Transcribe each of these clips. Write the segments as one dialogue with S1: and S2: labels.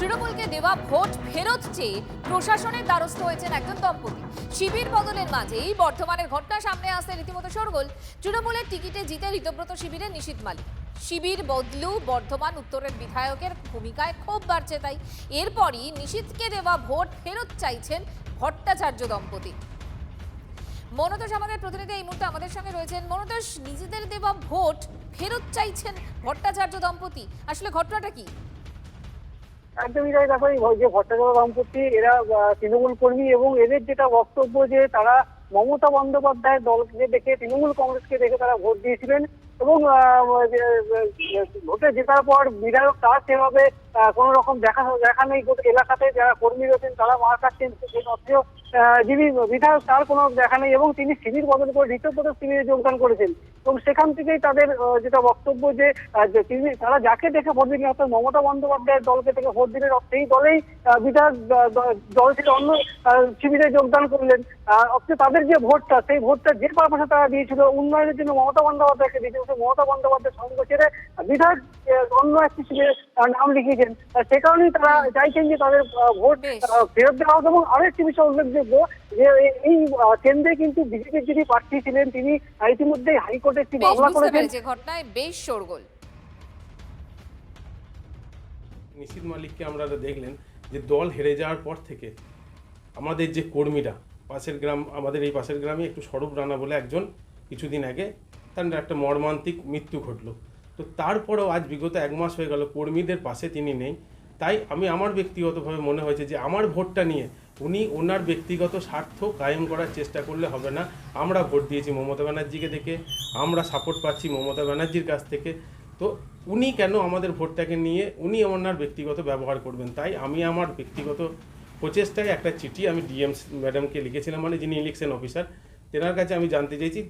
S1: তৃণমূলকে দেওয়া ভোট ফেরত চেয়ে প্রশাসনের দ্বারস্থ হয়েছেন একজন দম্পতি। শিবির বদলের মাঝেই বর্ধমানের ঘটনা সামনে আসতে রীতিমতো শোরগোল। তৃণমূলের টিকিটে জিতে ঋতব্রত শিবিরের নিশীথ মালিক। শিবির বদলু বর্ধমান উত্তরের বিধায়কের ভূমিকায় ক্ষোভ বাড়ছে তাই। এরপরই নিশীথকে দেওয়া ভোট ফেরত চাইছেন ভট্টাচার্য দম্পতি। মনোতোষ আমাদের প্রতিনিধি এই মুহূর্তে আমাদের সঙ্গে রয়েছেন। মনোতোষ, নিজেদের দেওয়া ভোট ফেরত চাইছেন ভট্টাচার্য দম্পতি, আসলে ঘটনাটা কি?
S2: একদমই তাই। দেখো, এই যে ভট্টাচার্য দম্পতি এরা তৃণমূল কর্মী এবং এদের যেটা বক্তব্য যে তারা মমতা বন্দ্যোপাধ্যায়ের দলকে দেখে তৃণমূল কংগ্রেসকে দেখে তারা ভোট দিয়েছিলেন এবং ভোটে জেতার পর বিধায়ক তার সেভাবে কোনো রকম দেখা নেই। এলাকাতে যারা কর্মী রয়েছেন তারা মার খাচ্ছেন, সেই সত্ত্বেও যিনি বিধায়ক তার কোনো দেখা নেই এবং তিনি শিবির বদল করে ঋতব্রত শিবিরে যোগদান করেছেন। এবং সেখান থেকেই তাদের যেটা বক্তব্য যে তারা যাকে দেখে ভোট দিলেন, অর্থাৎ মমতা বন্দ্যোপাধ্যায়ের দলকে থেকে ভোট দিলেন, সেই দলেই বিধায়ক দল থেকে অন্য শিবিরে যোগদান করলেন। অথচ তাদের যে ভোটটা, সেই ভোটটা যে পারপাসে তারা দিয়েছিল উন্নয়নের জন্য মমতা বন্দ্যোপাধ্যায়কে দিয়েছিল, মমতা বন্দ্যোপাধ্যায় সঙ্গ ছেড়ে বিধায়ক অন্য একটি শিবিরে নাম লিখিয়েছেন। সে কারণেই তারা চাইছেন যে তাদের ভোট ফেরত দেওয়া হোক। এবং আরো একটি বিষয় উল্লেখযোগ্য যে এই কেন্দ্রে কিন্তু বিজেপির যিনি প্রার্থী ছিলেন তিনি ইতিমধ্যে হাইকোর্টে একটি মামলা করেছেন।
S1: যে ঘটনায় বেশ শোরগোল।
S3: নিশীথ মালিককে আমরা দেখলেন যে দল হেরে যাওয়ার পর থেকে আমাদের যে কর্মীরা পাশের গ্রাম, আমাদের এই পাশের গ্রামে একটু স্বরূপ রানা বলে একজন কিছুদিন আগে তার একটা মর্মান্তিক মৃত্যু ঘটলো। তো তারপরেও আজ বিগত 1 মাস হয়ে গেল কর্মীদের পাশে তিনি নেই। তাই আমার ব্যক্তিগতভাবে মনে হয়েছে যে আমার ভোটটা নিয়ে উনি ওনার ব্যক্তিগত স্বার্থ কায়েম করার চেষ্টা করলে হবে না। আমরা ভোট দিয়েছি মমতা ব্যানার্জিকে দেখে, আমরা সাপোর্ট পাচ্ছি মমতা ব্যানার্জির কাছ থেকে। তো উনি কেন আমাদের ভোটটাকে নিয়ে উনি ওনার ব্যক্তিগত ব্যবহার করবেন? তাই আমি আমার ব্যক্তিগত প্রচেষ্টায় একটা চিঠি আমি ডিএম ম্যাডামকে লিখেছিলাম, মানে যিনি ইলেকশন অফিসার, তেনার কাছে আমি জানতে চাইছি।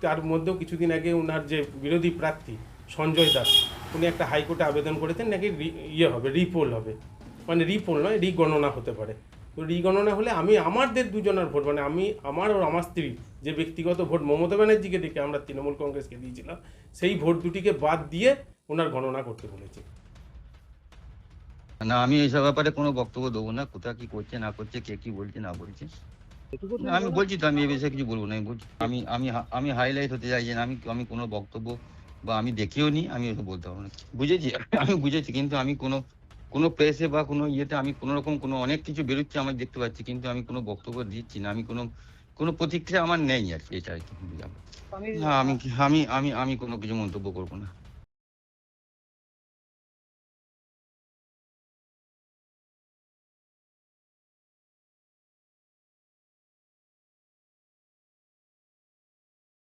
S3: তার মধ্যেও কিছুদিন আগে ওনার যে বিরোধী প্রার্থী সঞ্জয় দাস, উনি একটা হাইকোর্টে আবেদন করেছেন নাকি হবে, রিপোল হবে, মানে রিপোল নয় রিগণনা হতে পারে। তো রিগণনা হলে আমি আমাদের দুজনের ভোট, মানে আমি আমার আর আমার স্ত্রী যে ব্যক্তিগত ভোট মমতা ব্যানার্জিকে দেখে আমরা তৃণমূল কংগ্রেসকে দিয়েছিলাম, সেই ভোট দুটিকে বাদ দিয়ে ওনার গণনা করতে বলেছি।
S4: না, আমি এইসব ব্যাপারে কোনো বক্তব্য দেবো না। কোথায় কি করছে না করছে, কে কি বলছে না বলছে আমি বলছি তো, আমি এই বিষয়ে কিছু বলবো না। আমি বলছি আমি হাইলাইট হতে চাইছি না। আমি কোনো বক্তব্য বা আমি দেখিও নি, আমি এসব বলতে পারবো না। বুঝেছি, আমি বুঝেছি, কিন্তু আমি কোনো প্রেসে বা কোনো ইয়েতে আমি কোনো রকম অনেক কিছু বেরোচ্ছে আমি দেখতে পাচ্ছি, কিন্তু আমি কোনো বক্তব্য দিচ্ছি না। আমি কোনো প্রতিক্রিয়া আমার নেই আর কি, এটা আর কি। না, আমি কোনো কিছু মন্তব্য করবো না।